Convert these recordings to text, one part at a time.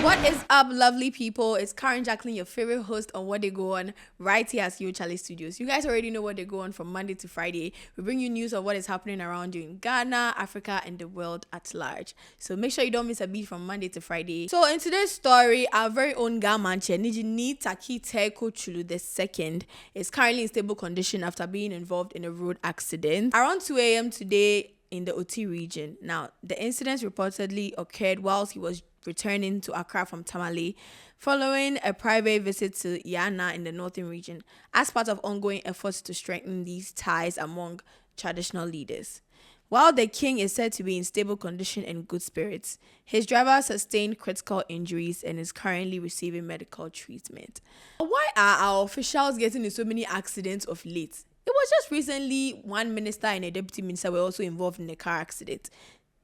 What is up, lovely people? It's Karen Jacqueline, your favorite host on What They Go On, right here at Charlie Studios. You guys already know what they go on from Monday to Friday. We bring you news of what is happening around you in Ghana, Africa, and the world at large. So make sure you don't miss a beat from Monday to Friday. So in today's story, our very own Ga Mantse, Nijini Taki Teko Chulu II, is currently in stable condition after being involved in a road accident. Around 2 a.m. today in the Oti region. Now, the incident reportedly occurred whilst he was returning to Accra from Tamale following a private visit to Yana in the northern region as part of ongoing efforts to strengthen these ties among traditional leaders. While the king is said to be in stable condition and good spirits, his driver sustained critical injuries and is currently receiving medical treatment. Why are our officials getting in so many accidents of late? It was just recently one minister and a deputy minister were also involved in a car accident.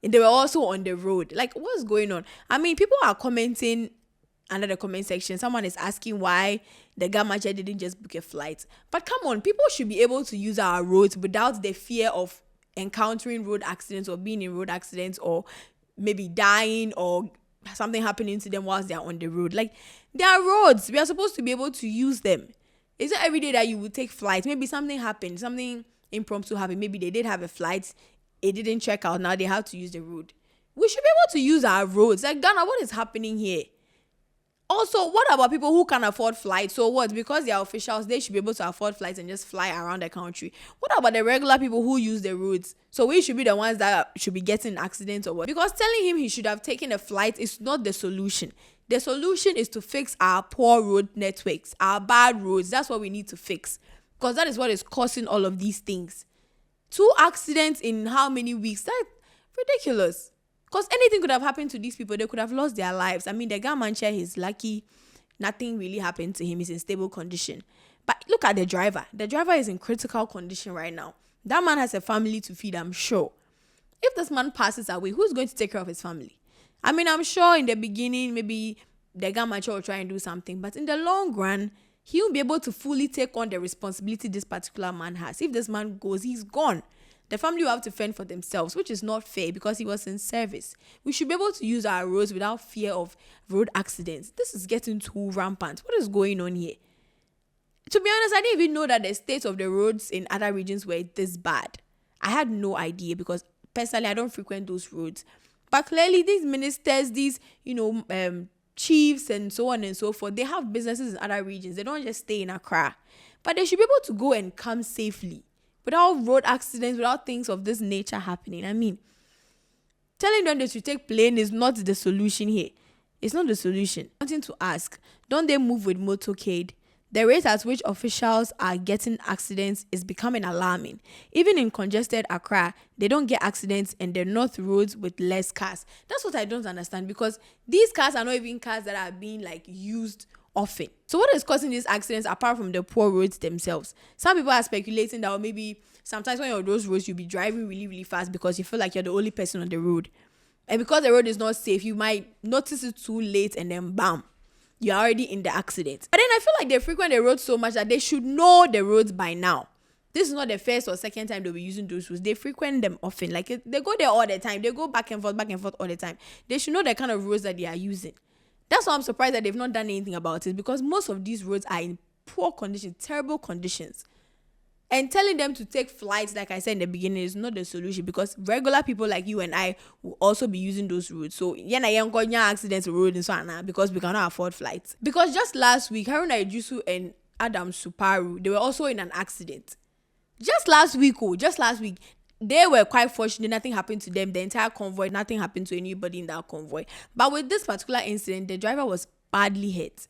And they were also on the road. Like, what's going on? I mean, people are commenting under the comment section. Someone is asking why the Ga Mantse didn't just book a flight. But come on, people should be able to use our roads without the fear of encountering road accidents or being in road accidents or maybe dying or something happening to them whilst they're on the road. Like, they are roads. We are supposed to be able to use them. It's not every day that you would take flights. Maybe something happened, something impromptu happened. Maybe they did have a flight. It didn't check out. Now they have to use the road. We should be able to use our roads. Like, Ghana, what is happening here? Also, what about people who can afford flights? So what? Because they are officials, they should be able to afford flights and just fly around the country. What about the regular people who use the roads? So we should be the ones that should be getting accidents or what? Because telling him he should have taken a flight is not the solution. The solution is to fix our poor road networks, our bad roads. That's what we need to fix. Because that is what is causing all of these things. 2 accidents in how many weeks? That's ridiculous. Because anything could have happened to these people. They could have lost their lives. I mean, the Ga Mantse, he's lucky. Nothing really happened to him. He's in stable condition. But look at the driver. The driver is in critical condition right now. That man has a family to feed, I'm sure. If this man passes away, who's going to take care of his family? I mean, I'm sure in the beginning, maybe the Ga Mantse will try and do something. But in the long run, he won't be able to fully take on the responsibility this particular man has. If this man goes, he's gone. The family will have to fend for themselves, which is not fair because he was in service. We should be able to use our roads without fear of road accidents. This is getting too rampant. What is going on here? To be honest, I didn't even know that the state of the roads in other regions were this bad. I had no idea because personally, I don't frequent those roads. But clearly, these ministers, these, chiefs and so on and so forth, they have businesses in other regions. They don't just stay in Accra. But they should be able to go and come safely without road accidents, without things of this nature happening. I mean, telling them they should take plane is not the solution here. It's not the solution. Wanting to ask, don't they move with motorcade? The rate at which officials are getting accidents is becoming alarming. Even in congested Accra, they don't get accidents and they're not roads with less cars. That's what I don't understand because these cars are not even cars that are being used often. So what is causing these accidents apart from the poor roads themselves? Some people are speculating that maybe sometimes when you're on those roads, you'll be driving really, really fast because you feel like you're the only person on the road. And because the road is not safe, you might notice it too late and then bam, you're already in the accident. But then I feel like they frequent the roads so much that they should know the roads by now. This is not the first or second time they'll be using those roads. They frequent them often. They go there all the time. They go back and forth all the time. They should know the kind of roads that they are using. That's why I'm surprised that they've not done anything about it because most of these roads are in poor conditions, terrible conditions. And telling them to take flights, like I said in the beginning, is not the solution because regular people like you and I will also be using those roads. So, accidents on road and so on because we cannot afford flights. Because just last week, Haruna Ijusu and Adam Suparu, they were also in an accident. Just last week, they were quite fortunate. Nothing happened to them. The entire convoy, nothing happened to anybody in that convoy. But with this particular incident, the driver was badly hit.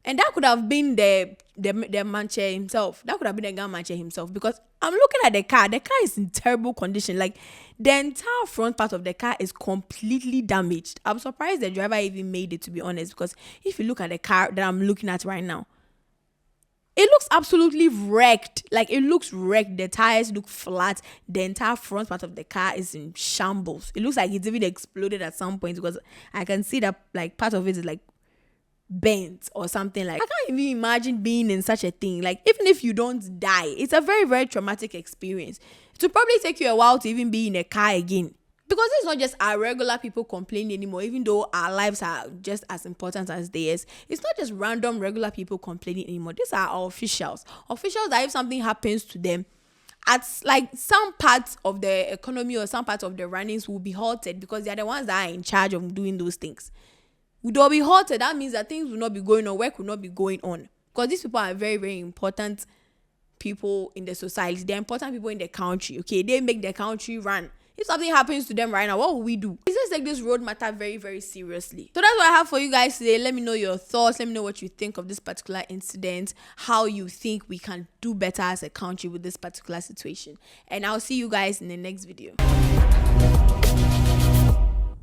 And that could have been the Mantse himself. That could have been the Ga Mantse himself. Because I'm looking at the car. The car is in terrible condition. Like, the entire front part of the car is completely damaged. I'm surprised the driver even made it, to be honest. Because if you look at the car that I'm looking at right now, it looks absolutely wrecked. Like, it looks wrecked. The tires look flat. The entire front part of the car is in shambles. It looks like it's even exploded at some point because I can see that, part of it is, bent or something. I can't even imagine being in such a thing. Even if you don't die, it's a very, very traumatic experience. It will probably take you a while to even be in a car again. Because it's not just our regular people complaining anymore, even though our lives are just as important as theirs. It's not just random regular people complaining anymore. These are our officials. Officials that if something happens to them, at like some parts of the economy or some parts of the runnings will be halted because they're the ones that are in charge of doing those things. They'll be halted. That means that things will not be going on, work will not be going on. Because these people are very, very important people in the society. They're important people in the country. Okay, they make the country run. If something happens to them right now, what will we do? Let's just take this road matter very, very seriously. So that's what I have for you guys today. Let me know your thoughts. Let me know what you think of this particular incident, how you think we can do better as a country with this particular situation. And I'll see you guys in the next video.